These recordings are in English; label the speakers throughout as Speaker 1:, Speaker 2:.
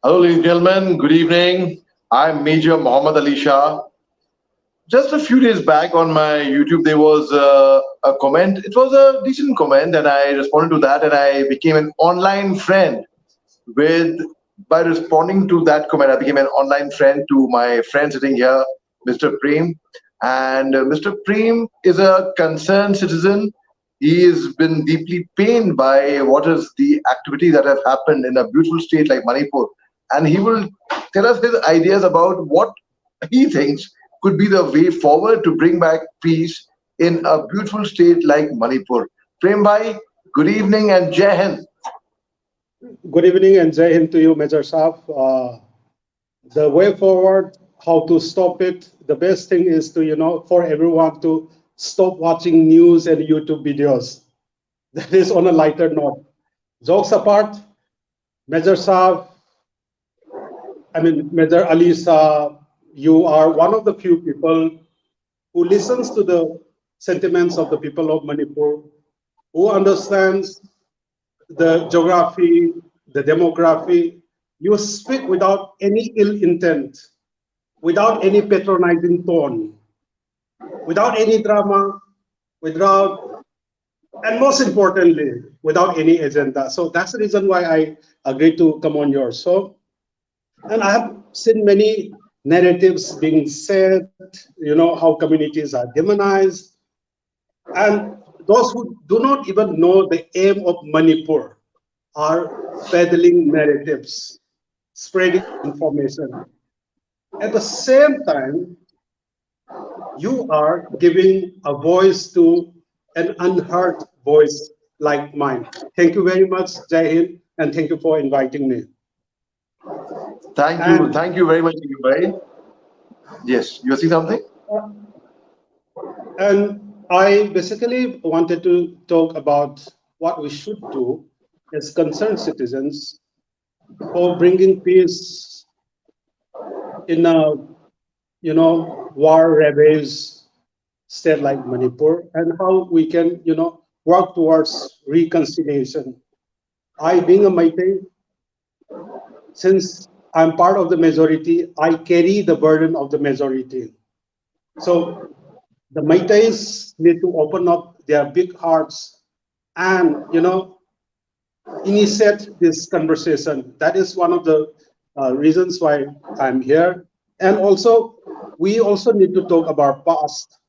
Speaker 1: Hello, ladies and gentlemen. Good evening. I'm Major Mohammed Ali Shah. Just a few days back on my YouTube, there was a comment. It was a decent comment, and I responded to that, and I became an online friend with. By responding to that comment, I became an online friend to my friend sitting here, Mr. Prem. And Mr. Prem is a concerned citizen. He has been deeply pained by what is the activity that have happened in a beautiful state like Manipur. And he will tell us his ideas about what he thinks could be the way forward to bring back peace in a beautiful state like Manipur. Prem Bhai, good evening and Jai Hind.
Speaker 2: Good evening and Jai Hind to you, Major Shah. The way forward, how to stop it, the best thing is to, for everyone to stop watching news and YouTube videos. That is on a lighter note. Jokes apart, Major Shah, Major Ali Shah, you are one of the few people who listens to the sentiments of the people of Manipur, who understands the geography, the demography. You speak without any ill intent, without any patronizing tone, without any drama, without, and most importantly, without any agenda. So that's the reason why I agreed to come on your show. And I have seen many narratives being said, how communities are demonized. And those who do not even know the aim of Manipur are peddling narratives, spreading information. At the same time, you are giving a voice to an unheard voice like mine. Thank you very much, Jai Hind, and thank you for inviting me.
Speaker 1: Thank you.
Speaker 2: And
Speaker 1: Thank you very much, Bhai. Yes, you see something?
Speaker 2: uh, and I basically wanted to talk about what we should do as concerned citizens for bringing peace in a war ravaged state like Manipur, and how we can work towards reconciliation. I, being a Meitei, since I'm part of the majority, I carry the burden of the majority. So the Meiteis need to open up their big hearts and initiate this conversation. That is one of the reasons why I'm here. And also, we also need to talk about past,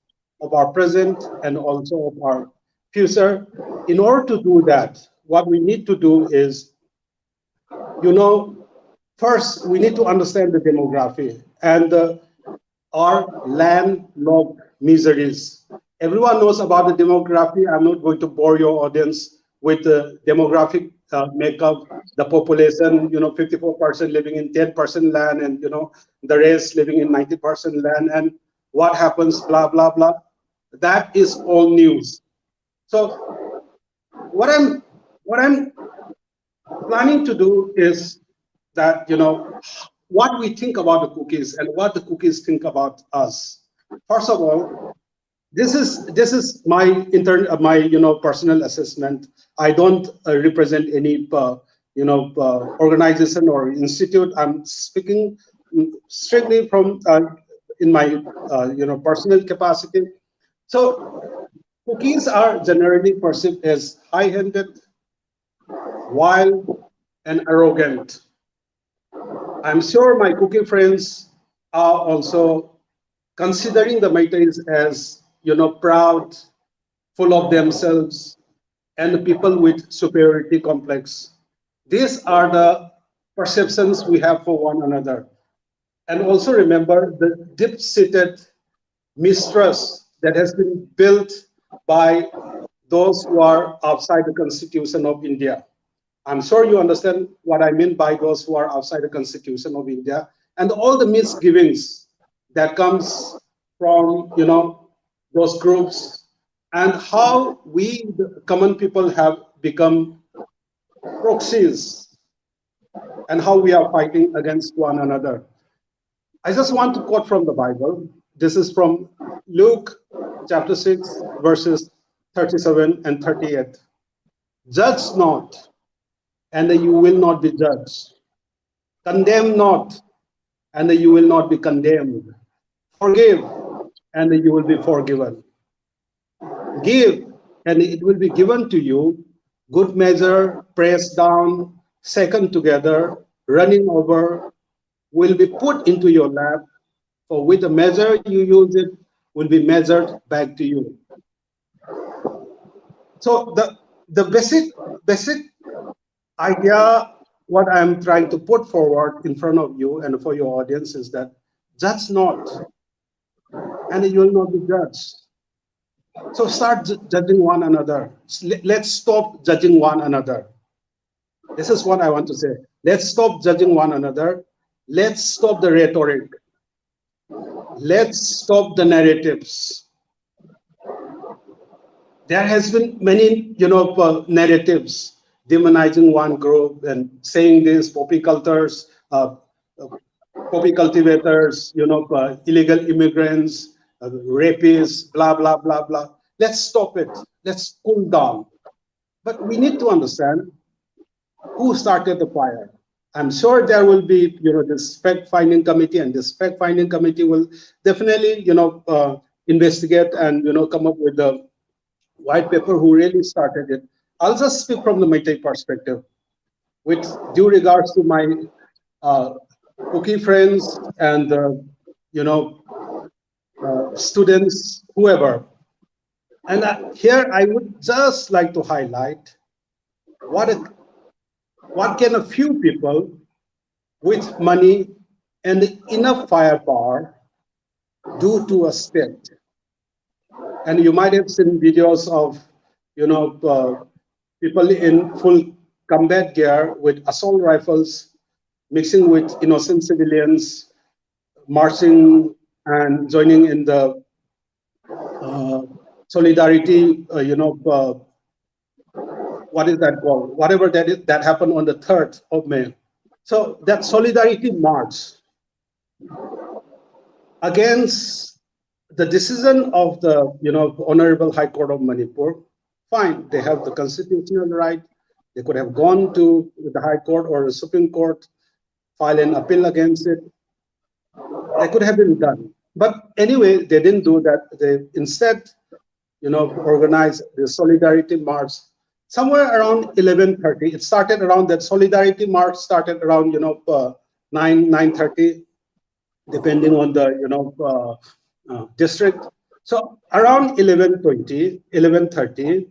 Speaker 2: of our present, and also of our future. In order to do that, what we need to do is, you know, first we need to understand the demography and our landlocked miseries. Everyone knows about the demography. I'm not going to bore your audience with the demographic makeup, the population, 54% living in 10% land, and the rest living in 90% land, and what happens, blah blah blah. That is all news. So what I'm planning to do is that what we think about the cookies and what the cookies think about us. First of all, this is my my personal assessment. I don't represent any organization or institute. I'm speaking strictly from in my personal capacity. So cookies are generally perceived as high-handed, wild, and arrogant. I'm sure my cookie friends are also considering the Meiteis as, proud, full of themselves, and people with superiority complex. These are the perceptions we have for one another. And also remember the deep-seated mistrust that has been built by those who are outside the Constitution of India. I'm sure you understand what I mean by those who are outside the Constitution of India, and all the misgivings that comes from those groups, and how we the common people have become proxies, and how we are fighting against one another. I just want to quote from the Bible. This is from Luke chapter 6, verses 37 and 38. Judge not, and you will not be judged. Condemn not, and you will not be condemned. Forgive, and you will be forgiven. Give, and it will be given to you. Good measure, pressed down, second together, running over, will be put into your lap. For with the measure you use it, will be measured back to you. So the basic idea, what I'm trying to put forward in front of you and for your audience is that judge not, and you will not be judged. So start judging one another. Let's stop judging one another. This is what I want to say. Let's stop judging one another. Let's stop the rhetoric. Let's stop the narratives. There has been many, narratives demonizing one group and saying this, poppy cultivators, illegal immigrants, rapists, blah, blah, blah, blah. Let's stop it. Let's cool down. But we need to understand who started the fire. I'm sure there will be, this fact-finding committee, and this fact-finding committee will definitely, investigate and, come up with the white paper who really started it. I'll just speak from the Meitei perspective, with due regards to my Kuki friends and students, whoever. And here I would just like to highlight what can a few people with money and enough firepower do to a state. And you might have seen videos of, people in full combat gear with assault rifles, mixing with innocent civilians, marching and joining in the solidarity, what is that called? Whatever that is, that happened on the 3rd of May. So that solidarity march against the decision of the Honorable High Court of Manipur, fine, they have the constitutional right. They could have gone to the High Court or the Supreme Court, file an appeal against it. That could have been done. But anyway, they didn't do that. They instead, organized the solidarity march somewhere around 11:30. It started around that solidarity march started around 9:30, depending on the district. So around 11:20, 11:30,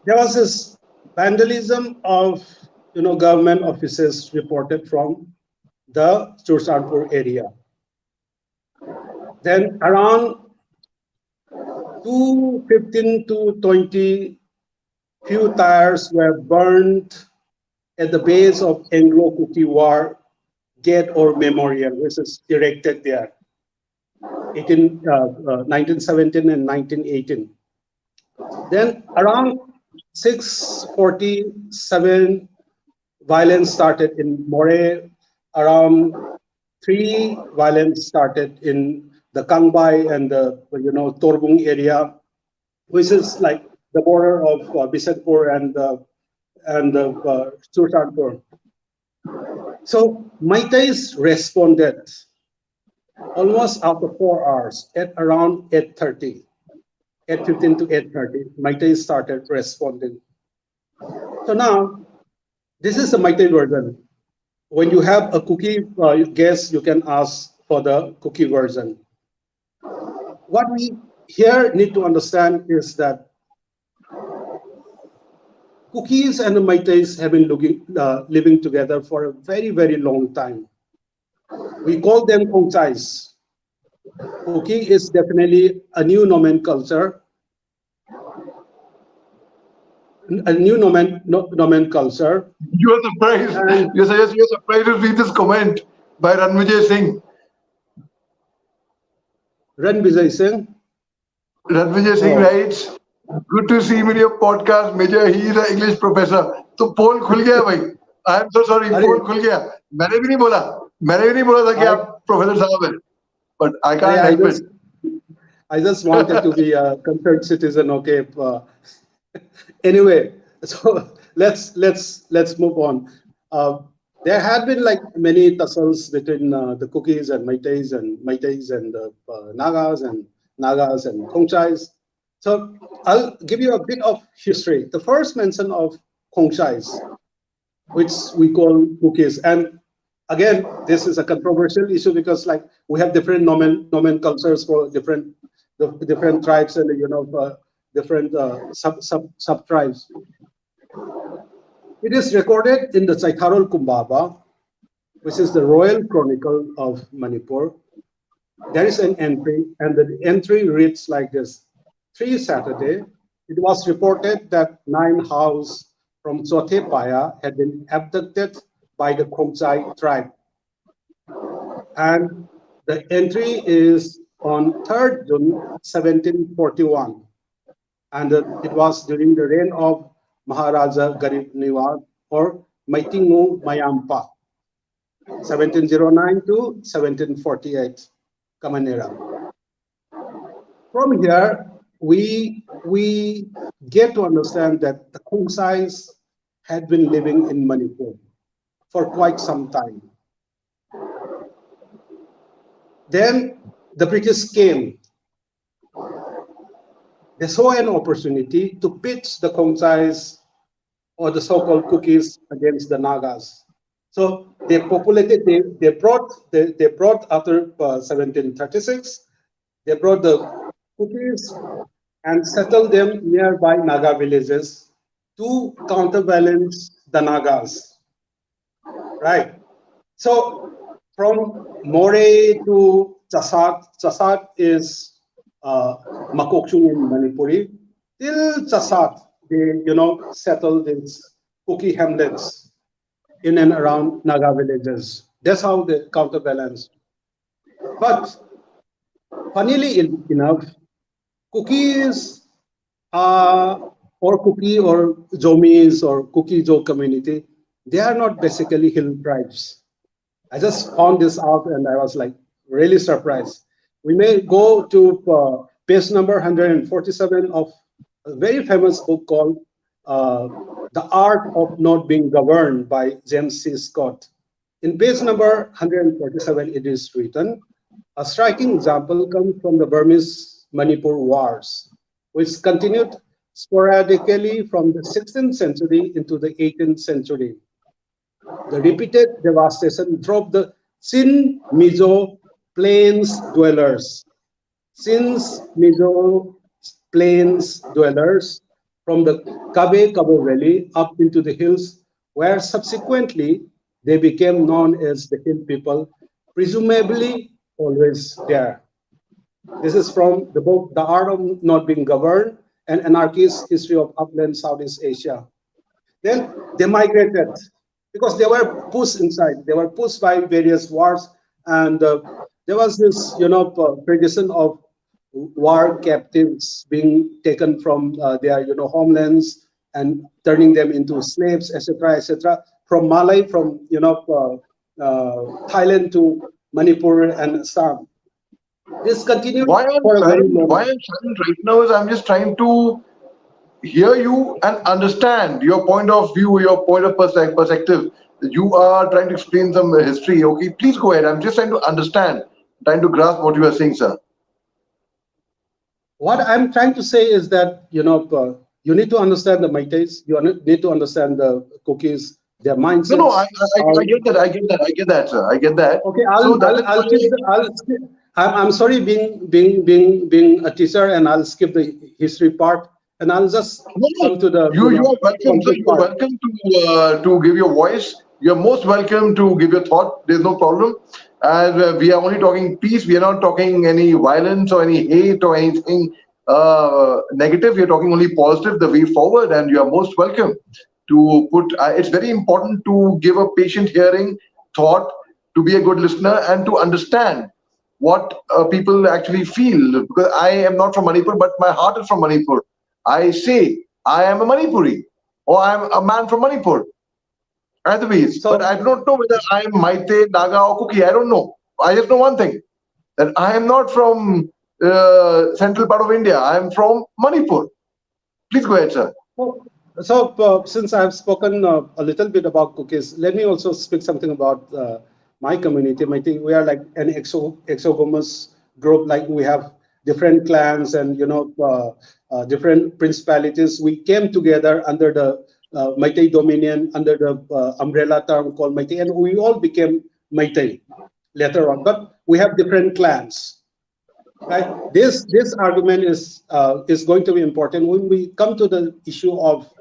Speaker 2: there was this vandalism of government offices reported from the Churchandpur area. Then around 2:15 to 20, few tires were burned at the base of Anglo-Kuki War Gate or Memorial, which is erected there, 1917 and 1918. Then around 6:47, violence started in More. Around 3, violence started in the Kangbai and the Torbung area, which is like the border of Bisenpur and Churchandpur. So Meiteis responded almost after 4 hours at around 8:30, 8:15 to 8:30. Meiteis started responding. So now this is the Meitei version. When you have a Kuki guest, you can ask for the Kuki version. What we here need to understand is that Kukis and the Meiteis have been living together for a very, very long time. We call them Kongchais. Kuki is definitely a new nomenclature. Nomenclature.
Speaker 1: You are surprised. You suggest you're surprised to read this comment by Ranvijay Singh.
Speaker 2: Ranvijay Singh?
Speaker 1: Ranvijay Singh writes, good to see him in your podcast, Major. He is an English professor. तो पोल खुल गया भाई. I am so sorry. पोल खुल गया. मैंने भी नहीं बोला था कि आप प्रोफेसर साहब हैं. But I can't help it.
Speaker 2: I just wanted to be a concerned citizen. Okay. Anyway, so let's move on. there had been like many tussles between the Kukis and Meiteis and Nagas and Khongchais. So I'll give you a bit of history. The first mention of Khongchais, which we call Kukis, and again, this is a controversial issue because like we have different nomenclatures for different tribes and different sub tribes. It is recorded in the Chaitharol Kumbaba, which is the Royal Chronicle of Manipur. There is an entry, and the entry reads like this. 3 Saturday, it was reported that 9 house from Chothe Paya had been abducted by the Khongchai tribe. And the entry is on 3rd June 1741. And it was during the reign of Maharaja Garib Niwaz or Maitingu Mayampa, 1709 to 1748, Common Era. From here, we get to understand that the Khonsais had been living in Manipur for quite some time. Then the British came. They saw an opportunity to pitch the Khonsais or the so-called Kukis against the Nagas. So they populated. They brought after 1736. They brought the Kukis and settled them nearby Naga villages to counterbalance the Nagas. Right. So from More to Chasat is Makokchung in Manipuri. Till Chasat, they settled these Kuki hamlets in and around Naga villages. That's how they counterbalance. But funnily enough, Kukis or Kuki or Jomis or Kuki Jo community, they are not basically hill tribes. I just found this out and I was like really surprised. We may go to page number 147 of a very famous book called The Art of Not Being Governed by James C. Scott. In page number 147, it is written, a striking example comes from the Burmese Manipur Wars, which continued sporadically from the 16th century into the 18th century. The repeated devastation drove the Sin Mizo Plains dwellers, from the Kabe Valley up into the hills, where subsequently they became known as the Hill People, presumably always there. This is from the book The Art of Not Being Governed, an Anarchist History of Upland Southeast Asia. Then they migrated because they were pushed inside. They were pushed by various wars, and there was this, tradition of war captives being taken from their, homelands and turning them into slaves, etc., etc. From Malay, from Thailand to Manipur and Assam. This continued for a very long
Speaker 1: Why
Speaker 2: time.
Speaker 1: I'm silent right now is I'm just trying to hear you and understand your point of view, your point of perspective. You are trying to explain some history. Okay, please go ahead. I'm just trying to understand, trying to grasp what you are saying, sir.
Speaker 2: What I'm trying to say is that you need to understand the Meiteis. You need to understand the Kukis, their
Speaker 1: No, no,
Speaker 2: mindsets.
Speaker 1: I get that. I get that. I get that, sir. I get that.
Speaker 2: Okay,
Speaker 1: So that is
Speaker 2: I'll
Speaker 1: why.
Speaker 2: skip I'm sorry being a teacher, and I'll skip the history part and I'll just
Speaker 1: No, no.
Speaker 2: come to the
Speaker 1: You are welcome, sir.
Speaker 2: conflict
Speaker 1: You are
Speaker 2: part.
Speaker 1: welcome to give your voice. You are most welcome to give your thought. There's no problem. And we are only talking peace. We are not talking any violence or any hate or anything negative. We are talking only positive, the way forward. And you are most welcome to put. It's very important to give a patient hearing thought, to be a good listener, and to understand what people actually feel. Because I am not from Manipur, but my heart is from Manipur. I say I am a Manipuri or I am a man from Manipur. Either ways, but I
Speaker 2: So
Speaker 1: do not know whether I am Maite, Naga, or Kuki. I don't know. I just know one thing, that I am not from central part of India. I am from Manipur. Please go ahead, sir.
Speaker 2: Since I've spoken a little bit about cookies, let me also speak something about my community. I think we are like an exogamous group. Like we have different clans and different principalities. We came together under the Meitei dominion, under the umbrella term called Meitei, and we all became Meitei later on. But we have different clans. Right. This argument is going to be important when we come to the issue of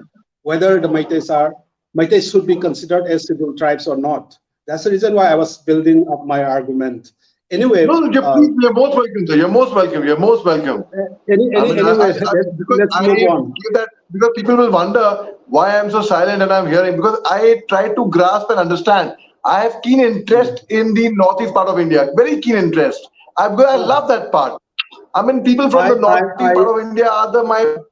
Speaker 2: whether the Meiteis should be considered as civil tribes or not. That's the reason why I was building up my argument. Anyway,
Speaker 1: No, please, you're most welcome, sir. You're most welcome. You're most welcome.
Speaker 2: anyway,
Speaker 1: Because
Speaker 2: let's
Speaker 1: I
Speaker 2: move on.
Speaker 1: give that, because people will wonder why I'm so silent and I'm hearing, because I try to grasp and understand. I have keen interest in the northeast part of India, very keen interest. Because I love that part. I mean, people from
Speaker 2: I
Speaker 1: the
Speaker 2: I
Speaker 1: northeast
Speaker 2: I
Speaker 1: part of India are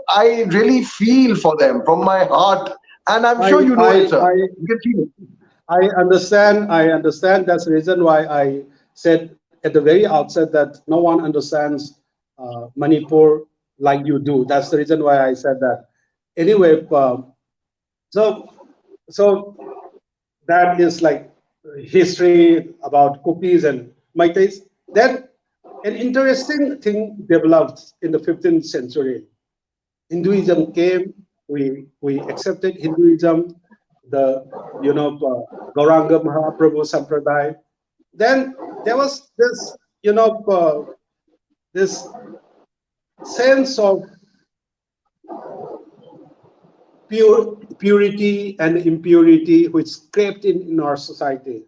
Speaker 1: I really feel for them from my heart, and I'm
Speaker 2: I
Speaker 1: sure you know
Speaker 2: I
Speaker 1: it, sir.
Speaker 2: I
Speaker 1: You can feel it.
Speaker 2: I understand. I understand. That's the reason why I said at the very outset that no one understands Manipur like you do. That's the reason why I said that. Anyway, so so that is like history about cookies and Meiteis. Then an interesting thing developed in the 15th century. Hinduism came, we accepted Hinduism, the Gauranga Mahaprabhu Sampradaya. Then there was this this sense of purity and impurity which crept in our society.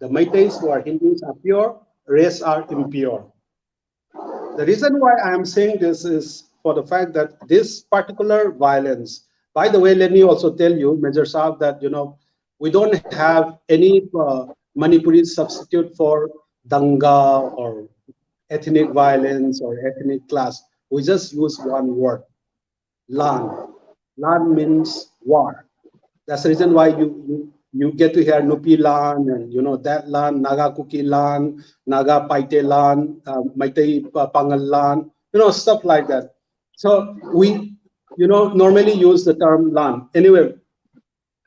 Speaker 2: The Meiteis who are Hindus are pure, rest are impure. The reason why I am saying this is for the fact that this particular violence, by the way, let me also tell you, Major Saab, that we don't have any Manipuri substitute for danga or ethnic violence or ethnic class. We just use one word, lan. Lan means war. That's the reason why you get to hear Nupi Lan and that Lan, Naga Kuki Lan, Naga Paite Lan, Maitei Pangal Lan, stuff like that. So we normally use the term Lan. Anyway,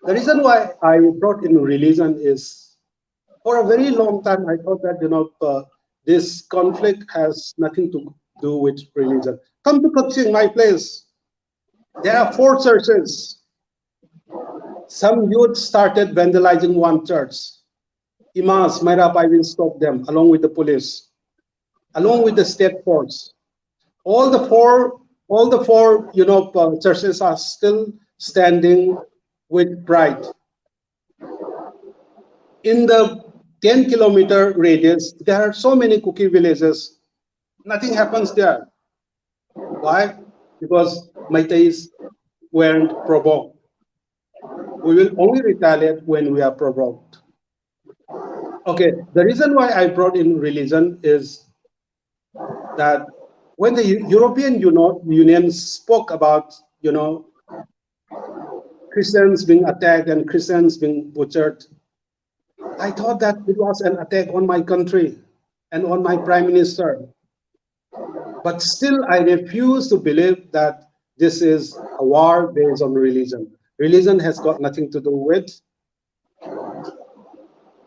Speaker 2: the reason why I brought in religion is for a very long time I thought that this conflict has nothing to do with religion. Come to Kaching, my place. There are 4 churches. Some youth started vandalizing one church. Imas, Mairap, I will stop them along with the police, along with the state force. All the four, churches are still standing with pride. In the 10-kilometer radius, there are so many cookie villages. Nothing happens there. Why? Because Meiteis weren't provoked. We will only retaliate when we are provoked. Okay, the reason why I brought in religion is that when the European Union spoke about, Christians being attacked and Christians being butchered, I thought that it was an attack on my country and on my prime minister. But still, I refuse to believe that this is a war based on religion. Religion has got nothing to do with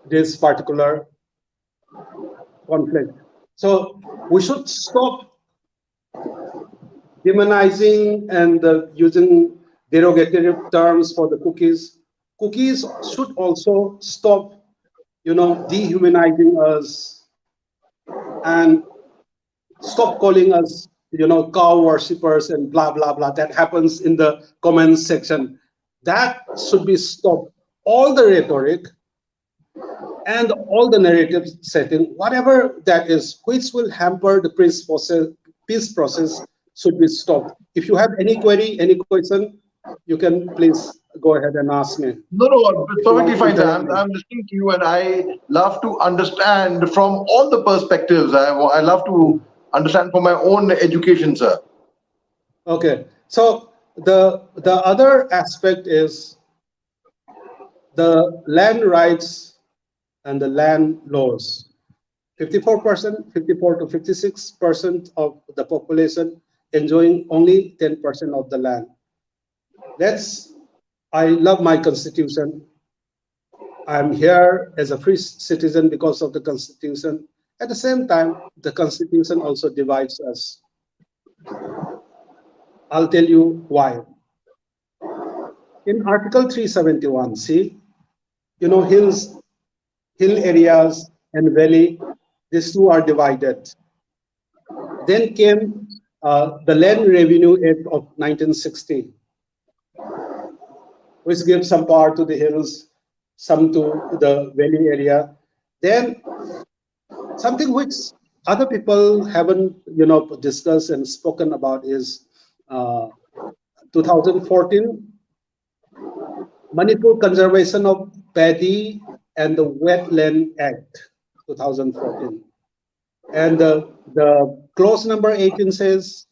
Speaker 2: this particular conflict. So we should stop demonizing and using derogatory terms for the cookies. Cookies should also stop, dehumanizing us and stop calling us, cow worshippers and blah blah blah. That happens in the comments section. That should be stopped. All the rhetoric and all the narrative setting, whatever that is, which will hamper the peace process should be stopped. If you have any query, any question, you can please go ahead and ask me.
Speaker 1: No, no, it's
Speaker 2: If you
Speaker 1: perfectly
Speaker 2: want to
Speaker 1: fine, sir.
Speaker 2: interrupt me.
Speaker 1: I'm listening to you, and I love to understand from all the perspectives. I love to understand from my own education, sir.
Speaker 2: Okay. So the other aspect is the land rights and the land laws. 54%, 54 to 56% of the population enjoying only 10% of the land. I love my constitution. I'm here as a free citizen because of the constitution. At the same time, the constitution also divides us. I'll tell you why. In Article 371, see, hill areas and valley, these two are divided. Then came the Land Revenue Act of 1960, which gives some power to the hills, some to the valley area. Then something which other people haven't, discussed and spoken about is uh, 2014 Manipur Conservation of Paddy and the Wetland Act, 2014. And the clause number 18 says,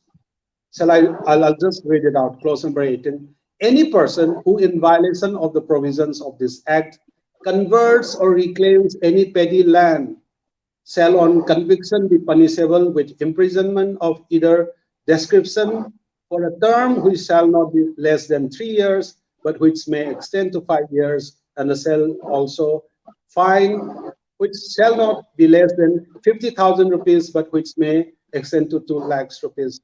Speaker 2: I'll just read it out. Clause number 18. Any person who, in violation of the provisions of this act, converts or reclaims any paddy land shall on conviction be punishable with imprisonment of either description for a term which shall not be less than 3 years, but which may extend to 5 years, and shall also fine which shall not be less than 50,000 rupees, but which may extend to 2 lakhs rupees,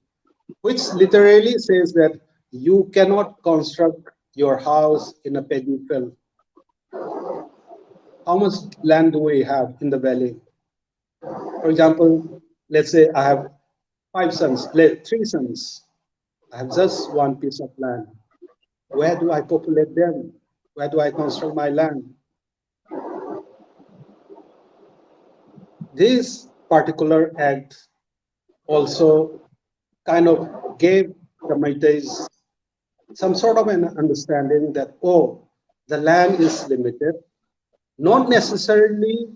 Speaker 2: which literally says that you cannot construct your house in a paddy field. How much land do we have in the valley? For example, let's say I have 5 sons, 3 sons. I have just one piece of land. Where do I populate them? Where do I construct my land? This particular act also kind of gave the Meiteis some sort of an understanding that, oh, the land is limited, not necessarily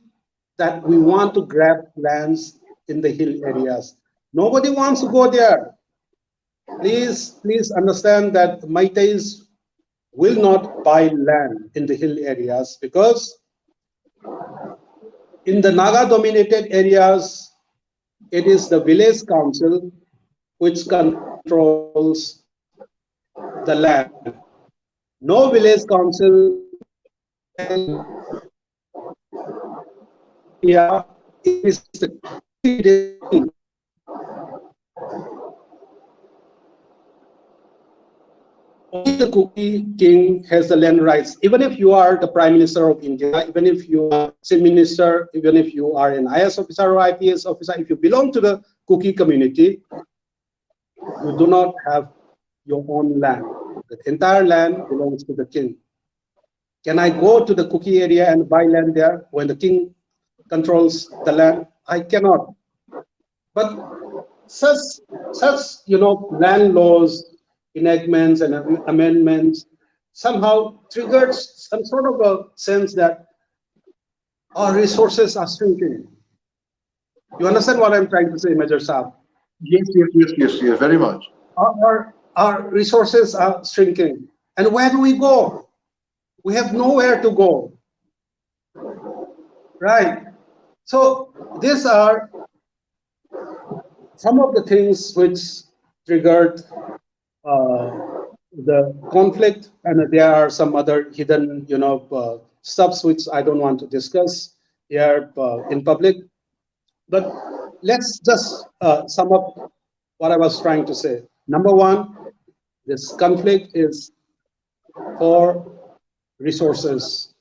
Speaker 2: that we want to grab lands in the hill areas. Nobody wants to go there. Please understand that Meiteis will not buy land in the hill areas, because in the Naga dominated areas, it is the village council which controls the land. No village council area, it is the only the Kuki king has the land rights. Even if you are the Prime Minister of India, even if you are Chief Minister, even if you are an IS officer or IPS officer, if you belong to the Kuki community, you do not have your own land. The entire land belongs to the king. Can I go to the Kuki area and buy land there when the king controls the land? I cannot. But such land laws, enactments and amendments somehow triggered some sort of a sense that our resources are shrinking. You understand what I'm trying to say, Major Shah?
Speaker 1: Yes, very much.
Speaker 2: Our resources are shrinking. And where do we go? We have nowhere to go. Right. So these are some of the things which triggered the conflict, and there are some other hidden, stuffs which I don't want to discuss here in public. But let's just sum up what I was trying to say. Number one, this conflict is for resources.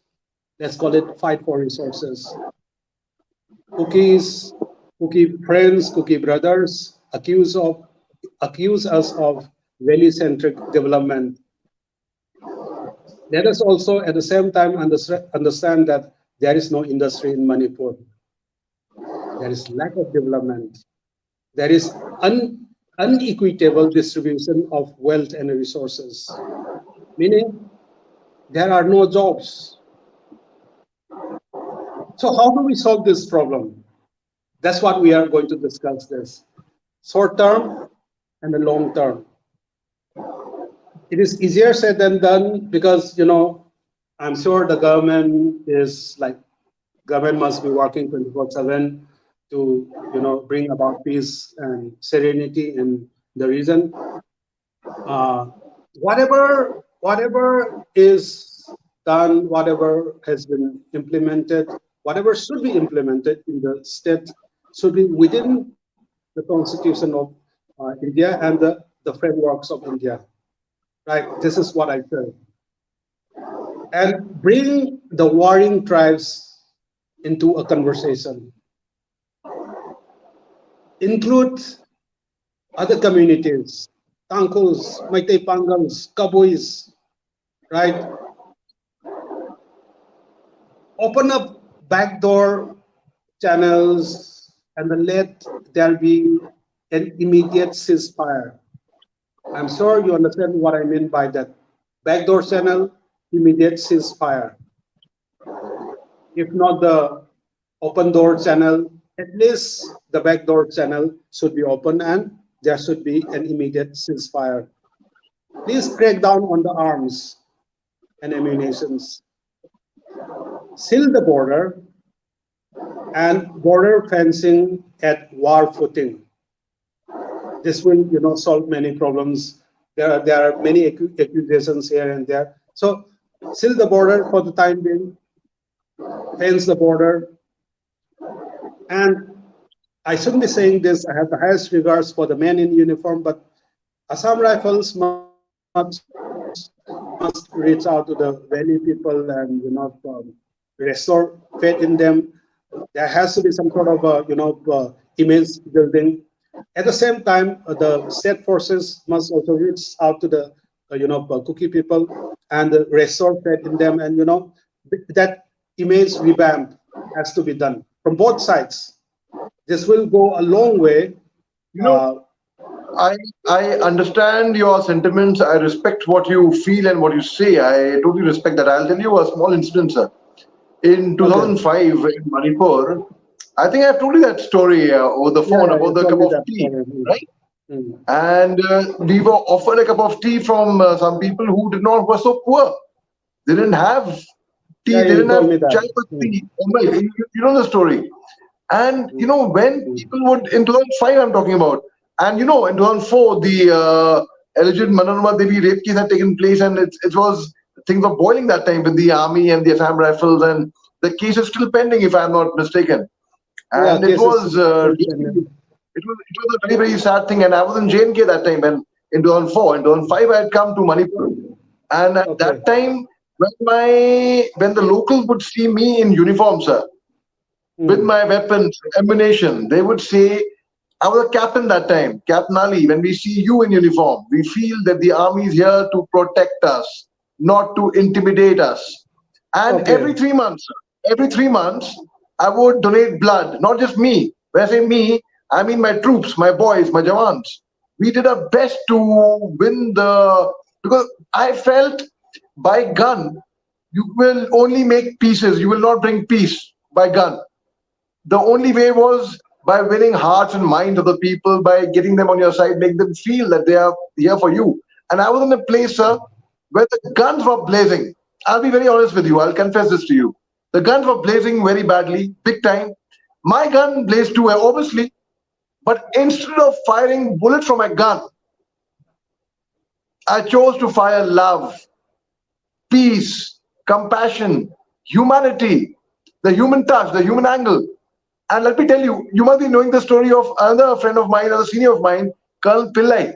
Speaker 2: Let's call it fight for resources. Cookies, Cookie friends, Cookie brothers accuse us of valley-centric development. Let us also at the same time understand that there is no industry in Manipur. There is lack of development. There is unequitable distribution of wealth and resources, meaning there are no jobs. So how do we solve this problem? That's what we are going to discuss this. Short term and the long term. It is easier said than done because, I'm sure the government must be working 24/7 to, bring about peace and serenity in the region. Whatever whatever is done, whatever has been implemented, whatever should be implemented in the state should be within the constitution of India and the frameworks of India. Right? This is what I say. And bring the warring tribes into a conversation. Include other communities, Tangkus, Meitei Pangals, Kabuis, right? Open up backdoor channels and then let there be an immediate ceasefire. I'm sure you understand what I mean by that. Backdoor channel, immediate ceasefire. If not the open door channel, at least the backdoor channel should be open and there should be an immediate ceasefire. Please crack down on the arms and ammunitions. Seal the border and border fencing at war footing. This will, solve many problems. There are many accusations here and there. So seal the border for the time being, fence the border, and I shouldn't be saying this. I have the highest regards for the men in uniform, but Assam Rifles must reach out to the valley people and restore faith in them. There has to be some sort of image building. At the same time, the state forces must also reach out to the Kuki people and restore faith in them, and that image revamp has to be done from both sides. This will go a long way.
Speaker 1: You know,
Speaker 2: Uh,
Speaker 1: I I understand your sentiments. I respect what you feel and what you say. I totally respect that. I'll tell you a small incident, sir. In
Speaker 2: okay.
Speaker 1: 2005 in Manipur, I think I've told you that story over the
Speaker 2: Yeah,
Speaker 1: phone
Speaker 2: yeah,
Speaker 1: about
Speaker 2: you
Speaker 1: the
Speaker 2: told
Speaker 1: cup
Speaker 2: me
Speaker 1: of
Speaker 2: that
Speaker 1: tea,
Speaker 2: story.
Speaker 1: right?
Speaker 2: Mm.
Speaker 1: And we were offered a cup of tea from some people who did not were so poor. They didn't have tea.
Speaker 2: Yeah,
Speaker 1: They
Speaker 2: you
Speaker 1: didn't
Speaker 2: told
Speaker 1: have
Speaker 2: me that.
Speaker 1: chai patti or milk. You know the story. And
Speaker 2: Mm.
Speaker 1: when
Speaker 2: Mm.
Speaker 1: people would in 2005, I'm talking about, and in 2004, the alleged Manorama Devi rape case had taken place, and it was things were boiling that time with the army and the Assam Rifles, and the case is still pending, if I'm not mistaken.
Speaker 2: Yeah,
Speaker 1: And it
Speaker 2: cases
Speaker 1: was
Speaker 2: still
Speaker 1: really,
Speaker 2: pending.
Speaker 1: it was a very very sad thing, and I was in JNK that time, and in 2004, in 2005, I had come to Manipur, and at
Speaker 2: Okay.
Speaker 1: that time, when the locals would see me in uniform, sir, with
Speaker 2: Mm.
Speaker 1: my weapons, ammunition. They would say, I was a captain that time, Captain Ali. When we see you in uniform, we feel that the army is here to protect us, not to intimidate us. And
Speaker 2: Okay.
Speaker 1: every 3 months, I would donate blood, not just me. When I say me, I mean my troops, my boys, my jawans. We did our best to win because I felt by gun, you will only make pieces. You will not bring peace by gun. The only way was by winning hearts and minds of the people, by getting them on your side, make them feel that they are here for you. And I was in a place, sir, where the guns were blazing. I'll be very honest with you. I'll confess this to you. The guns were blazing very badly, big time. My gun blazed too, obviously. But instead of firing bullets from my gun, I chose to fire love, peace, compassion, humanity, the human touch, the human angle. And let me tell you, you must be knowing the story of another friend of mine, another senior of mine, Colonel Pillai.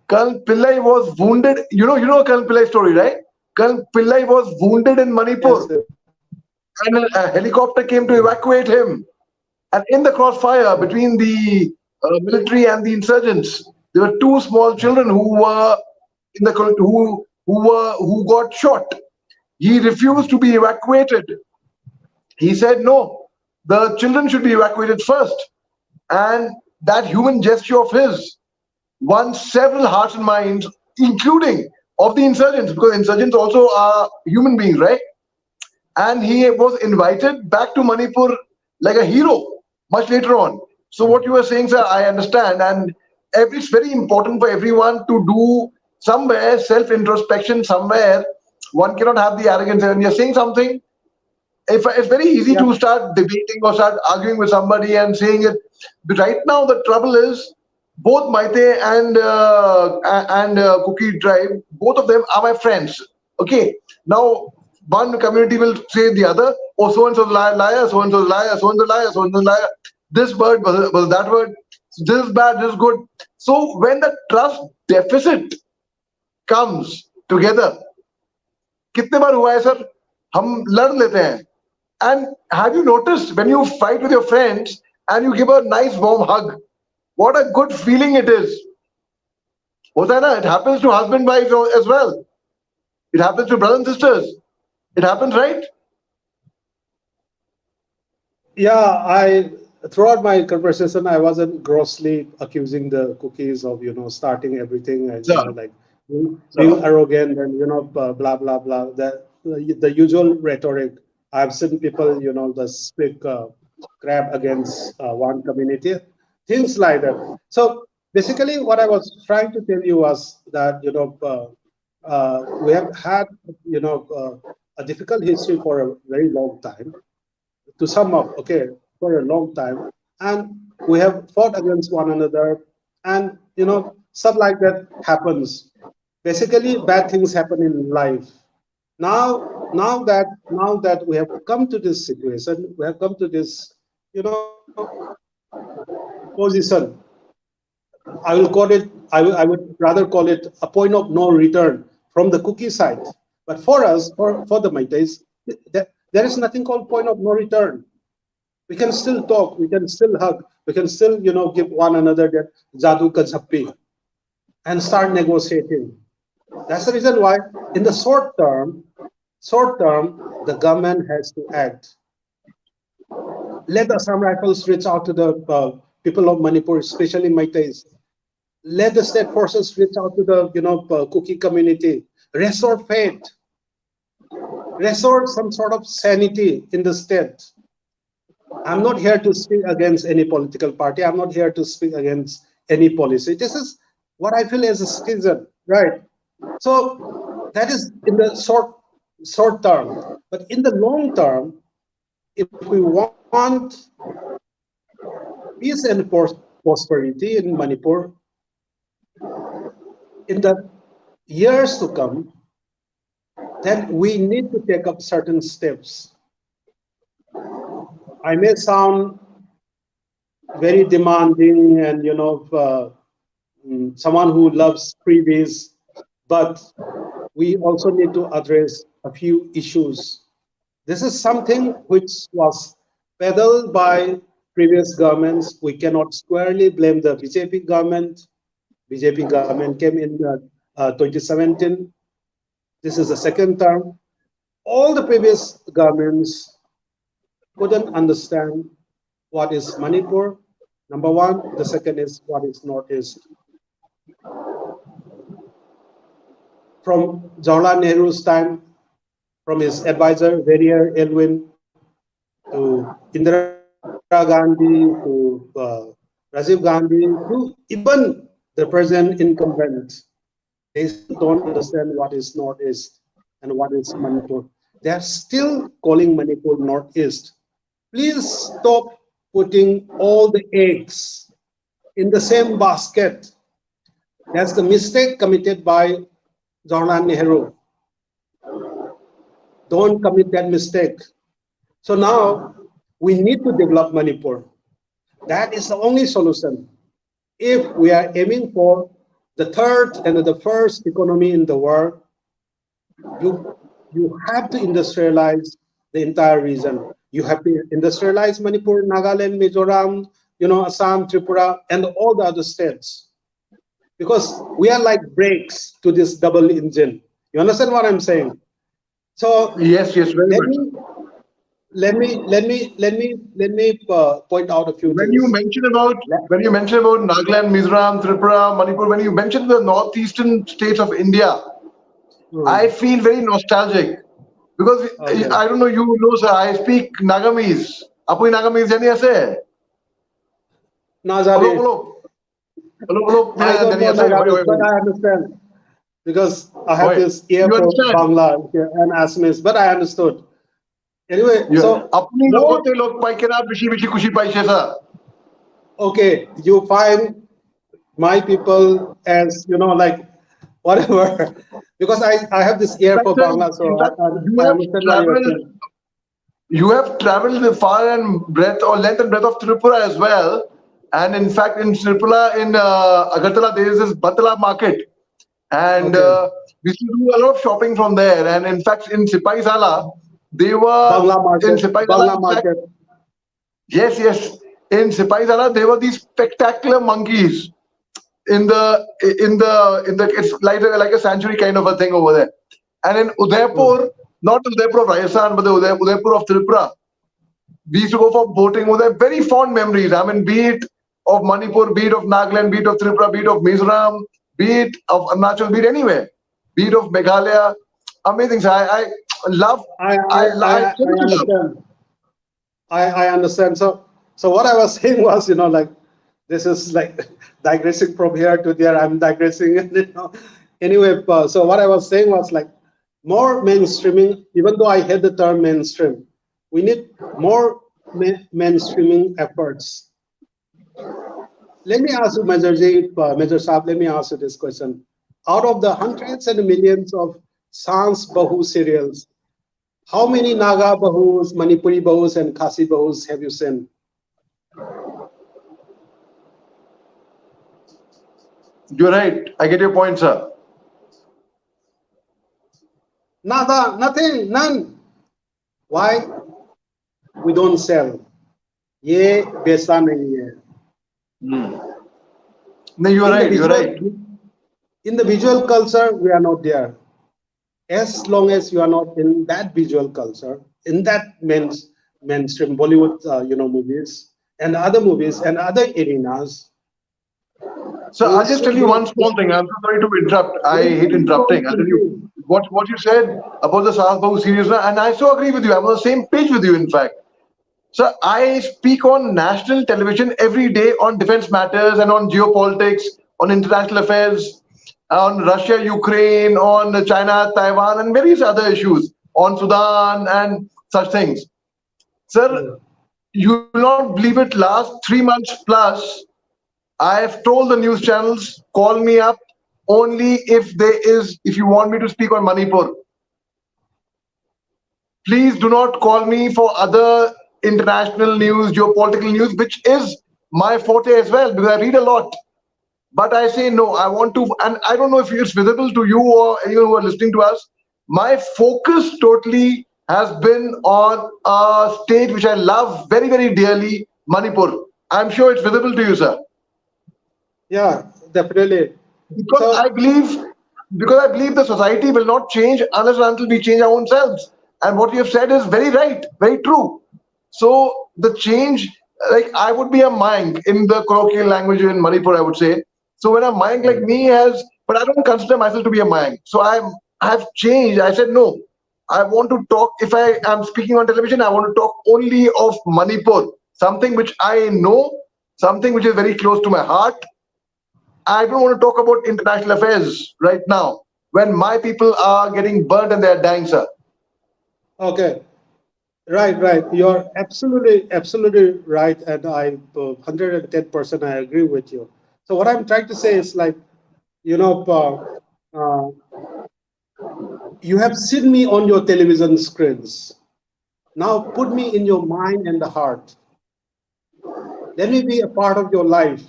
Speaker 1: Colonel Pillai was wounded. You know Colonel Pillai story, right? Colonel Pillai was wounded in Manipur,
Speaker 2: Yes. Yes.
Speaker 1: and a helicopter came to evacuate him. And in the crossfire between the military and the insurgents, there were two small children who were in the who got shot. He refused to be evacuated. He said no, the children should be evacuated first. And that human gesture of his won several hearts and minds, including of the insurgents, because insurgents also are human beings, right? And he was invited back to Manipur like a hero much later on. So what you were saying, sir, I understand, and it's very important for everyone to do somewhere self introspection. Somewhere one cannot have the arrogance. And when you're saying something, if it's very easy to
Speaker 2: Yep.
Speaker 1: start debating or start arguing with somebody and saying it. But right now, the trouble is, both Maite and Cookie tribe, both of them are my friends. Okay. Now, one community will say the other, oh, so and so liar, liar, so and so liar, so and so liar, so and so liar. This word was that word. This is bad, this is good. So when the trust deficit comes together, कितने बार हुआ है sir? हम लड़ लेते हैं. And have you noticed when you fight with your friends and you give a nice warm hug, what a good feeling it is. होता है ना? It happens to husband wives as well. It happens to brothers and sisters. It happens, right?
Speaker 2: Yeah, I throughout my conversation, I wasn't grossly accusing the cookies of starting everything as
Speaker 1: Sir,
Speaker 2: like being
Speaker 1: sir.
Speaker 2: arrogant and blah blah blah. The usual rhetoric. I've seen people the speak crap against one community, things like that. So basically, what I was trying to tell you was that we have had a difficult history for a very long time. To sum up, okay, for a long time, and we have fought against one another, and stuff like that happens. Basically, bad things happen in life. Now that we have come to this situation, we have come to this, position. I will call it. I would rather call it a point of no return from the cookie side. But for us, for the Maitais, there is nothing called point of no return. We can still talk, we can still hug, we can still, give one another that jadoo ka jhappi and start negotiating. That's the reason why, in the short term, the government has to act. Let the Assam Rifles reach out to the people of Manipur, especially Maitais. Let the state forces reach out to the, Kuki community. Restore faith, restore some sort of sanity in the state. I'm not here to speak against any political party. I'm not here to speak against any policy. This is what I feel as a citizen, right? So that is in the short term. But in the long term, if we want peace and prosperity in Manipur in the years to come, then we need to take up certain steps. I may sound very demanding and someone who loves freebies, but we also need to address a few issues. This is something which was peddled by previous governments. We cannot squarely blame the BJP government. BJP government came in 2017. This is the second term. All the previous governments couldn't understand what is Manipur, number one. The second is what is Northeast. From Jawaharlal Nehru's time, from his advisor, Verrier Elwin, to Indira Gandhi, to Rajiv Gandhi, to even the present incumbent, they still don't understand what is Northeast and what is Manipur. They are still calling Manipur Northeast. Please stop putting all the eggs in the same basket. That's the mistake committed by Jawaharlal Nehru. Don't commit that mistake. So now we need to develop Manipur. That is the only solution. If we are aiming for the third and the first economy in the world, you have to industrialize the entire region. You have to industrialize Manipur, Nagaland, Mizoram, Assam, Tripura, and all the other states. Because we are like brakes to this double engine. You understand what I'm saying? So
Speaker 1: Yes, very
Speaker 2: let
Speaker 1: much.
Speaker 2: me point out a few
Speaker 1: When you
Speaker 2: things.
Speaker 1: mention about Nagaland, Mizoram, Tripura, Manipur, when you mention the northeastern states of India, I
Speaker 2: Hmm.
Speaker 1: feel very nostalgic because
Speaker 2: Okay.
Speaker 1: I don't know, you know, sir, I speak Nagamese. Apui Nagamese jani ase? Hello,
Speaker 2: Nazari.
Speaker 1: hello, hello, hello.
Speaker 2: I don't
Speaker 1: Jani
Speaker 2: know
Speaker 1: ase? Oi, oi,
Speaker 2: Nagadis, but
Speaker 1: oi.
Speaker 2: I understand because I have
Speaker 1: Oi.
Speaker 2: this ear
Speaker 1: You
Speaker 2: for
Speaker 1: understand?
Speaker 2: Bangla and Assamese, but I understood. Anyway,
Speaker 1: Yeah.
Speaker 2: so
Speaker 1: Apni
Speaker 2: more
Speaker 1: logote log paikera bishi bishi kushi paise sir.
Speaker 2: okay, you find my people as like whatever. Because I have this ear for Bangla, so
Speaker 1: In fact,
Speaker 2: I understand what you are saying.
Speaker 1: you have traveled the far and breadth or length and breadth of Tripura as well. And in fact, in Tripura, in Agartala, there is this Batala market. And
Speaker 2: Okay.
Speaker 1: we used to do a lot of shopping from there. And in fact, in Sipai Sala, they were
Speaker 2: Bangla
Speaker 1: in
Speaker 2: market,
Speaker 1: Sipai Sala,
Speaker 2: Bangla
Speaker 1: in fact,
Speaker 2: market.
Speaker 1: yes, yes. In Sipai Sala, there were these spectacular monkeys in the it's like a sanctuary kind of a thing over there. And in
Speaker 2: Oh,
Speaker 1: Udaipur, not Udaipur of Rajasthan, but the Udaipur of Tripura, we used to go for boating over there. Very fond memories. I mean, be it of Manipur, be it of Nagaland, be it of Tripura, be it of Mizoram, be it of Arunachal, be it anywhere, be it of Meghalaya. Amazing. So I love, I
Speaker 2: I
Speaker 1: simply love.
Speaker 2: understand. I understand. So what I was saying was, like this is like digressing from here to there. I'm digressing, Anyway, so what I was saying was like more mainstreaming. Even though I hate the term mainstream, we need more mainstreaming efforts. Let me ask you, Major Saab, let me ask you this question. Out of the hundreds and millions of Sans Bahu serials, how many Naga Bahus, Manipuri Bahus, and Khasi Bahus have you seen?
Speaker 1: You're right. I get your point, sir.
Speaker 2: Nada, nothing, none. Why? We don't sell. ये बेचा नहीं है.
Speaker 1: No, you're
Speaker 2: In the
Speaker 1: right. You're
Speaker 2: visual,
Speaker 1: right.
Speaker 2: in the visual culture, we are not there. As long as you are not in that visual culture, in that mainstream Bollywood, movies and other movies and other arenas,
Speaker 1: So
Speaker 2: we
Speaker 1: I'll just tell
Speaker 2: still
Speaker 1: you
Speaker 2: don't.
Speaker 1: one small thing. I'm so sorry to interrupt. I
Speaker 2: We
Speaker 1: hate
Speaker 2: still don't
Speaker 1: interrupting. I'll tell you
Speaker 2: fulfill.
Speaker 1: what you said about the Sahas Bahu series, and I so agree with you. I'm on the same page with you, in fact. So I speak on national television every day on defense matters and on geopolitics, on international affairs, on Russia, Ukraine, on China, Taiwan, and various other issues, on Sudan and such things. Sir,
Speaker 2: Hmm.
Speaker 1: you will not believe it. Last 3 months plus, I have told the news channels, call me up only if you want me to speak on Manipur. Please do not call me for other international news, geopolitical news, which is my forte as well, because I read a lot. But I say no, I want to, and I don't know if it's visible to you or anyone who are listening to us. My focus totally has been on a state which I love very, very dearly, Manipur. I'm sure it's visible to you, sir.
Speaker 2: Yeah, definitely.
Speaker 1: because I
Speaker 2: So
Speaker 1: believe because I believe the society will not change unless and until we change our own selves. And what you have said is very right, very true. So the change, like I would be a Mayank in the colloquial language in Manipur, I would say. So when a Mayank like me has, but I don't consider myself to be a Mayank. So I have changed. I said no. I want to talk. If I am speaking on television, I want to talk only of Manipur, something which I know, something which is very close to my heart, I don't want to talk about international affairs right now when my people are getting burnt and they're dying, sir.
Speaker 2: okay, right, right. You're absolutely right, and I 110% I agree with you. So what I'm trying to say is like, you know, you have seen me on your television screens. Now put me in your mind and the heart. Let me be a part of your life.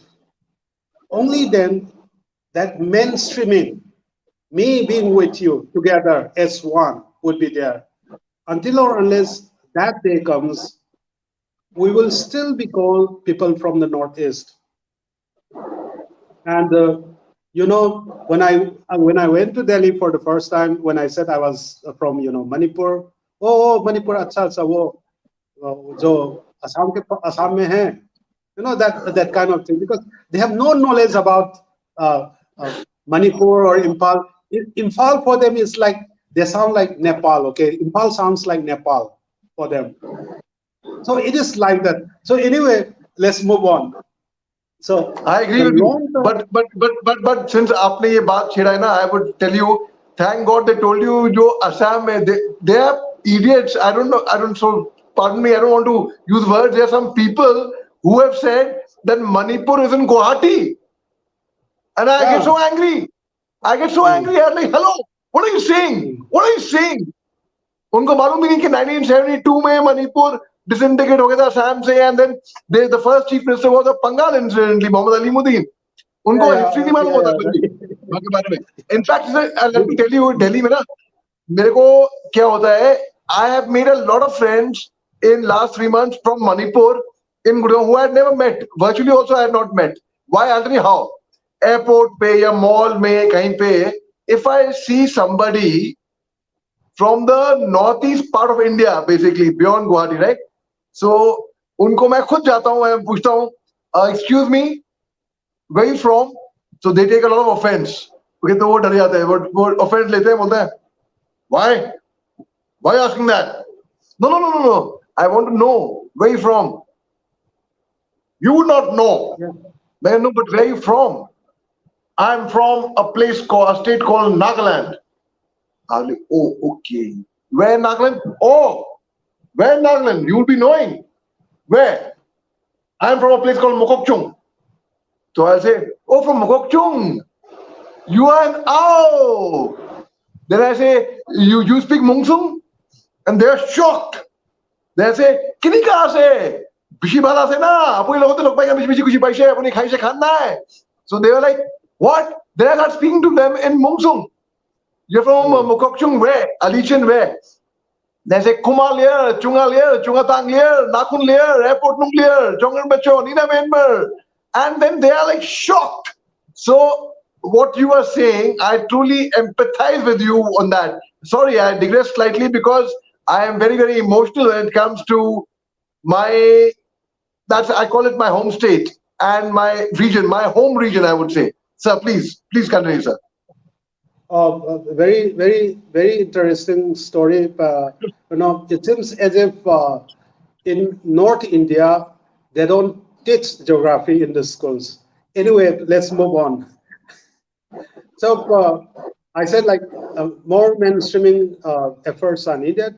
Speaker 2: Only then that mainstreaming, me being with you together as one, would be there. Until or unless that day comes, we will still be called people from the Northeast. And when I went to Delhi for the first time, when I said I was from Manipur, oh Manipur, अच्छा अच्छा वो जो असम में है, that kind of thing, because they have no knowledge about uh, uh, Manipur or Impal. Imphal for them is like they sound like Nepal. Okay, Impal sounds like Nepal for them. So it is like that. So anyway, let's move on. So
Speaker 1: I agree
Speaker 2: the
Speaker 1: with you.
Speaker 2: long term.
Speaker 1: But since आपने ये बात छेड़ा है ना, I would tell you, thank God they told you जो Assam में they are idiots. I don't know. I don't so pardon me. I don't want to use words. There are some people who have said that Manipur is in Guwahati. And I get
Speaker 2: Yeah.
Speaker 1: so angry. I get so
Speaker 2: Mm,
Speaker 1: angry. I'm like, hello, what are you saying?
Speaker 2: mm.
Speaker 1: What are you saying? उनको मालूम भी नहीं कि 1972 में Manipur disintegrate हो गया था Assam से, and then the first chief minister was a Pangal incidentally, Mohammed Ali Muddin.
Speaker 2: Yeah,
Speaker 1: उनको
Speaker 2: yeah,
Speaker 1: हिस्ट्री नहीं मालूम
Speaker 2: yeah,
Speaker 1: होता
Speaker 2: yeah.
Speaker 1: कुछ भी उनके बारे में. In fact let me
Speaker 2: Good.
Speaker 1: Tell you, Delhi में ना मेरे को क्या होता है, I have made a lot of friends in last 3 months from Manipur in Gurgaon who I had never met, virtually also I had not met. Why? I don't know how. Airport पे या mall में कहीं पे, if I see somebody from the northeast part of India, basically beyond Guwahati, right? So उनको मैं खुद जाता हूँ, मैं पूछता हूँ, excuse me, where you from? So they take a lot of offense. Okay, तो वो डर जाते हैं, वो offense लेते हैं, बोलते हैं, why? Why are you asking that? No, no, no, no, no. I want to know where you from. You would not know.
Speaker 2: Yeah.
Speaker 1: Man, no, but where are you from? I'm from a place called, a state called Nagaland. I'm like, oh, okay. Where in Nagaland? Oh, where in Nagaland? You'll be knowing. Where? I'm from a place called Mokokchung. So I'll say, oh, from Mokokchung. You are an ow. Then I say, you speak Mungsung? And they're shocked. Then I say, किन्हीं कहाँ से? बिशीबाला से ना. अपने लोगों तो लोग पाएंगे बिशी बिशी कुछ पैसे अपनी खाई से खाना है. So they were like, what? Then I start speaking to them in Mungsung. You're from
Speaker 2: Mm.
Speaker 1: Mokokchung where? Alichin where? They say Kuma Lear, Chunga Lear, Chungatang Lear, Nakun Lear, Airport Nung Lear, Jongan Bacho, Nina Member. And then they are like shocked. So what you are saying, I truly empathize with you on that. Sorry, I digress slightly because I am very, very emotional when it comes to my, that's, I call it my home state and my region, my home region, I would say. Sir, please continue, sir.
Speaker 2: Very, very, very interesting story. It seems as if in North India they don't teach geography in the schools. Anyway, let's move on. So I said like more mainstreaming efforts are needed,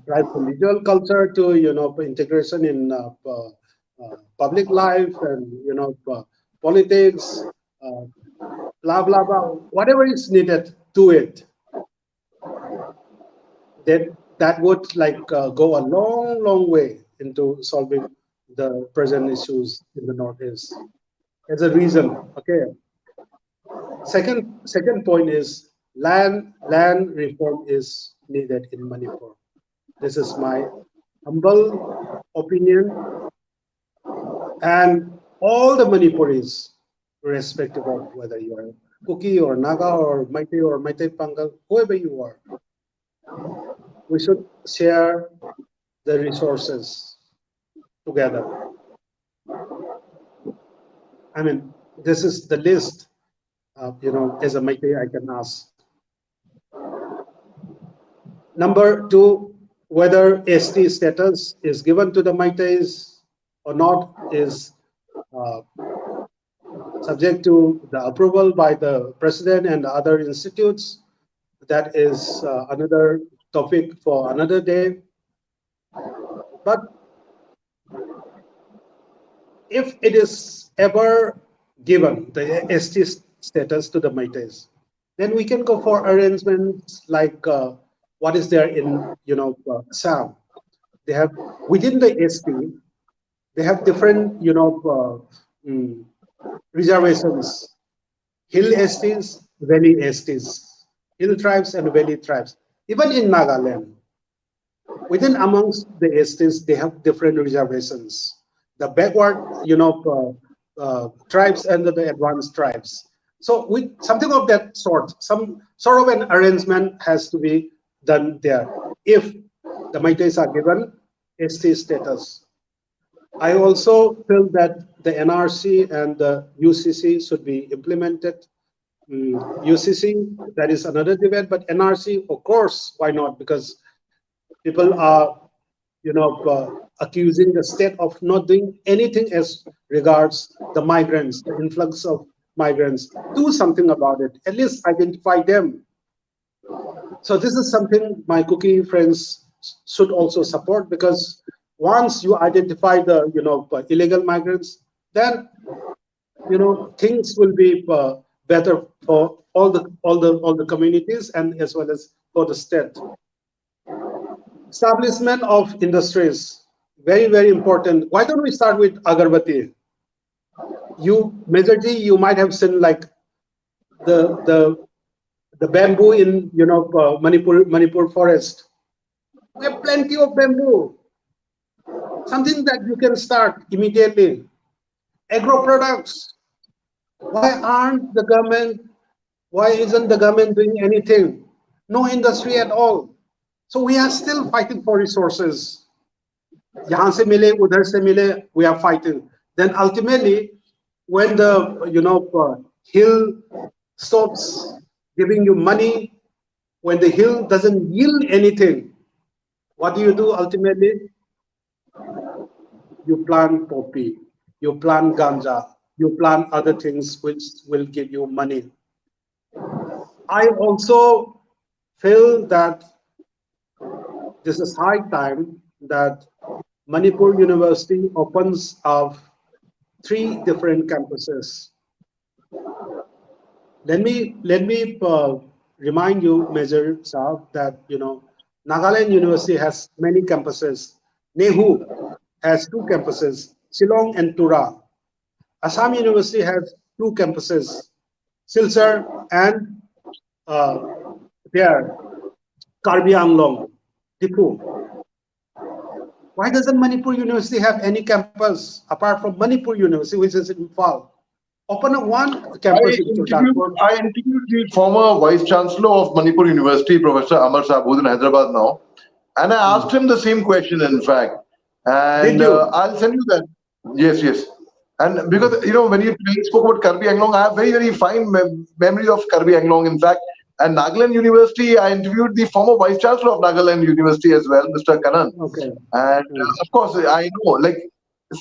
Speaker 2: right from visual culture to integration in public life and politics, uh, blah blah blah, whatever is needed to it. That would like go a long, long way into solving the present issues in the Northeast. As a reason, okay. Second point is land reform is needed in Manipur. This is my humble opinion, and all the Manipuris, irrespective of whether you are Kuki or Naga or Meitei Pangal, whoever you are, we should share the resources together. I mean, this is the list, as a Meitei I can ask. Number two, whether ST status is given to the Meiteis or not is uh, subject to the approval by the president and other institutes. That is another topic for another day. But if it is ever given the ST status to the Meiteis, then we can go for arrangements like what is there in Assam. They have within the ST, they have different reservations: hill STs, valley STs, hill tribes and valley tribes. Even in Nagaland, within amongst the STs, they have different reservations. The backward, tribes and the advanced tribes. So with something of that sort, some sort of an arrangement has to be done there if the Meiteis are given ST status. I also feel that the NRC and the UCC should be implemented. UCC, that is another debate, but NRC, of course, why not? Because people are, accusing the state of not doing anything as regards the migrants, the influx of migrants. Do something about it. At least identify them. So this is something my cookie friends should also support, because once you identify the illegal migrants, then things will be better for all the communities and as well as for the state. Establishment of industries, very very important. Why don't we start with agarbatti? Major G, you might have seen like the the the bamboo in Manipur forest. We have plenty of bamboo. Something that you can start immediately. Agro products. Why aren't the government? Why isn't the government doing anything? No industry at all. So we are still fighting for resources. यहाँ से मिले उधर से मिले, we are fighting. Then ultimately, when the hill stops giving you money, when the hill doesn't yield anything, what do ultimately? You plant poppy, you plant ganja, you plant other things which will give you money. I also feel that this is high time that Manipur University opens up 3 different campuses. Let me remind you, Major Shah, that Nagaland University has many campuses. Nehu has 2 campuses, Shillong and Tura. Assam University has 2 campuses, Silchar and there, Karbi Anglong, Tipu. Why doesn't Manipur University have any campus apart from Manipur University, which is in Imphal? Open up one campus in Churchandpur.
Speaker 1: I interviewed the former Vice Chancellor of Manipur University, Professor Amar Saab, who's in Hyderabad now, and I asked him the same question, in fact. And I'll send you that. Yes, yes. And because, when you spoke about Karbi Anglong, I have very, very fine memory of Karbi Anglong, in fact. And Nagaland University, I interviewed the former Vice Chancellor of Nagaland University as well, Mr. Kanan.
Speaker 2: Okay.
Speaker 1: And of course, I know, like,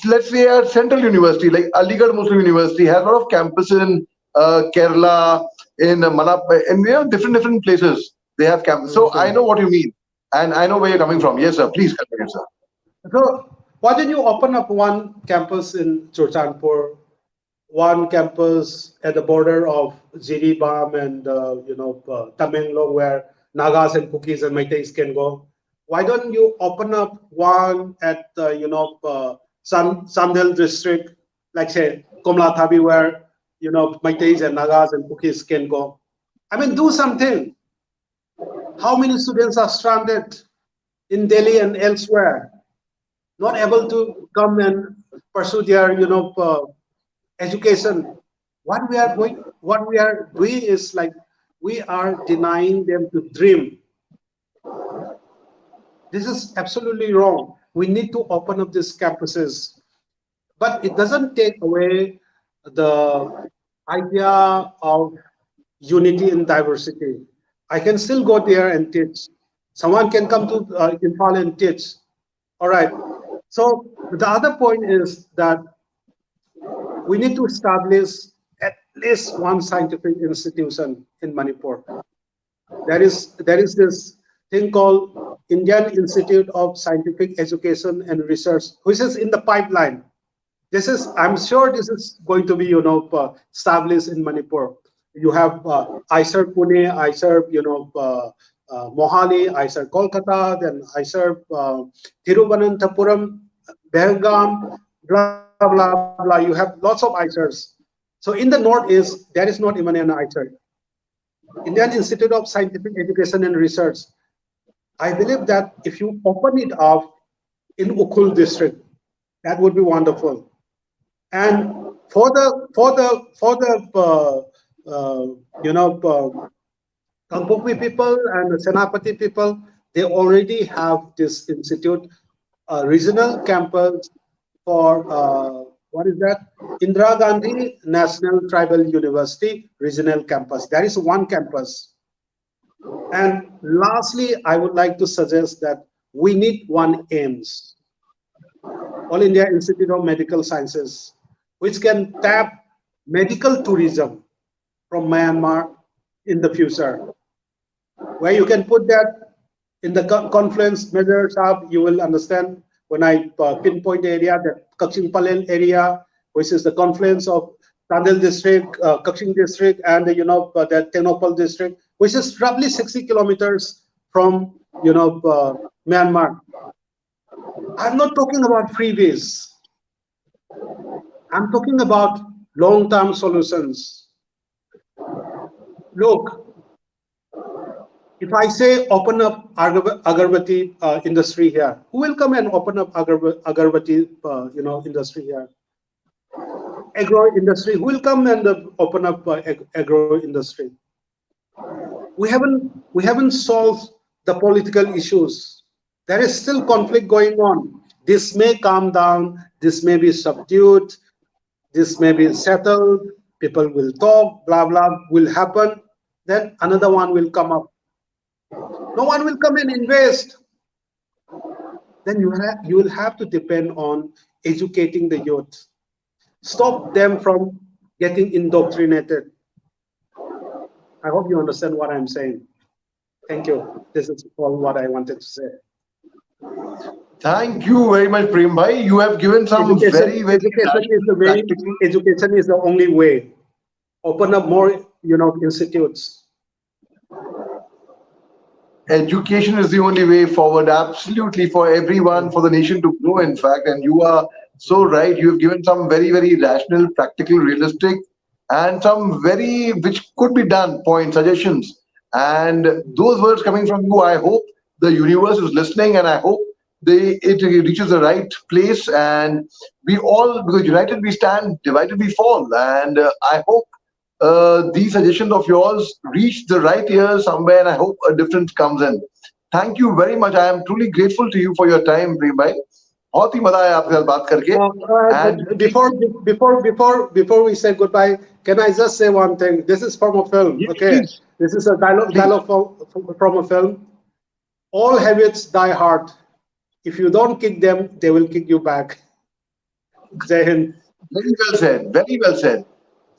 Speaker 1: let's say a central university, like Aligarh Muslim University, has a lot of campuses in Kerala, in Manap, in different places. They have campuses. So I know what you mean. And I know where you're coming from. Yes, sir. Please continue, sir.
Speaker 2: So why didn't you open up one campus in Churchandpur, one campus at the border of Jiribam and Tamenglong, where Nagas and Kukis and Meiteis can go? Why don't you open up one at Sandel district, like say Komla Thabi, where Meiteis and Nagas and Kukis can go? I mean, do something. How many students are stranded in Delhi and elsewhere, not able to come and pursue their education? What we are doing is like we are denying them to dream. This is absolutely wrong. We need to open up these campuses, but it doesn't take away the idea of unity in diversity. I can still go there and teach. Someone can come to Imphal and teach. All right. So the other point is that we need to establish at least one scientific institution in Manipur. There is this thing called Indian Institute of Scientific Education and Research, which is in the pipeline. I'm sure this is going to be established in Manipur. You have ISER Pune, ISER Mohali, ISER Kolkata, then ISER Thiruvananthapuram, Belgaum, blah blah blah. You have lots of ISERs. So in the northeast, there is not even an ISER. Indian Institute of Scientific Education and Research. I believe that if you open it up in Ukul district, that would be wonderful. And for the Kangpokpi people and the Senapati people, they already have this institute, regional campus for what is that? Indira Gandhi National Tribal University Regional Campus. There is one campus. And lastly, I would like to suggest that we need one AIMS, All India Institute of Medical Sciences, which can tap medical tourism from Myanmar in the future, where you can put that in the confluence. Major Shah, you will understand when I pinpoint the area, that Kaching Palel area, which is the confluence of Kandil district, Kaching district, and the Tenopal district, which is roughly 60 kilometers from Myanmar. I'm not talking about freeways. I'm talking about long-term solutions. Look, if I say open up agarbatti industry here, who will come and open up agarbatti industry here? Agro industry, who will come and open up agro industry? We haven't solved the political issues. There is still conflict going on. This may calm down. This may be subdued. This may be settled. People will talk. Blah blah will happen. Then another one will come up. No one will come and invest. Then you will have to depend on educating the youth. Stop them from getting indoctrinated. I hope you understand what I'm saying. Thank you. This is all what I wanted to say.
Speaker 1: Thank you very much, Prem Bhai. You have given some very
Speaker 2: Education is the only way. Open up more, institutes.
Speaker 1: Education is the only way forward, absolutely, for everyone, for the nation to grow, in fact. And you are so right. You have given some very, very rational, practical, realistic, and some which could be done point suggestions. And those words coming from you, I hope the universe is listening, and I hope it reaches the right place. And we all, because united we stand, divided we fall. And I hope these suggestions of yours reach the right ears somewhere, and I hope a difference comes in. Thank you very much. I am truly grateful to you for your time, Prem bhai. बहुत ही मजा आया आपके साथ बात करके.
Speaker 2: And before we say goodbye, can I just say one thing? This is from a film.
Speaker 1: Yes,
Speaker 2: Okay,
Speaker 1: please.
Speaker 2: this is a dialogue from a film. All habits die hard. If you don't kick them, they will kick you back. Jai Hind.
Speaker 1: Very well said. Very well said.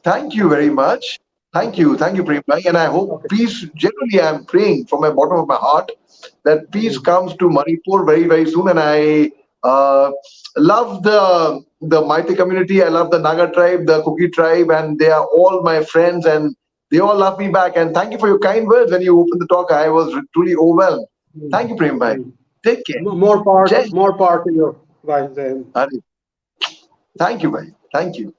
Speaker 1: Thank you very much. Thank you, Prem bhai. And I hope
Speaker 2: Okay.
Speaker 1: peace. Generally, I am praying from my bottom of my heart that peace comes to Manipur very, very soon. And I love the Maite community. I love the Naga tribe, the Kuki tribe, and they are all my friends, and they all love me back. And thank you for your kind words when you opened the talk. I was truly overwhelmed. Thank you, Prem bhai. Take care.
Speaker 2: More
Speaker 1: Jai.
Speaker 2: power to you. Right, Jai Hind.
Speaker 1: Thank you, bhai. Thank you.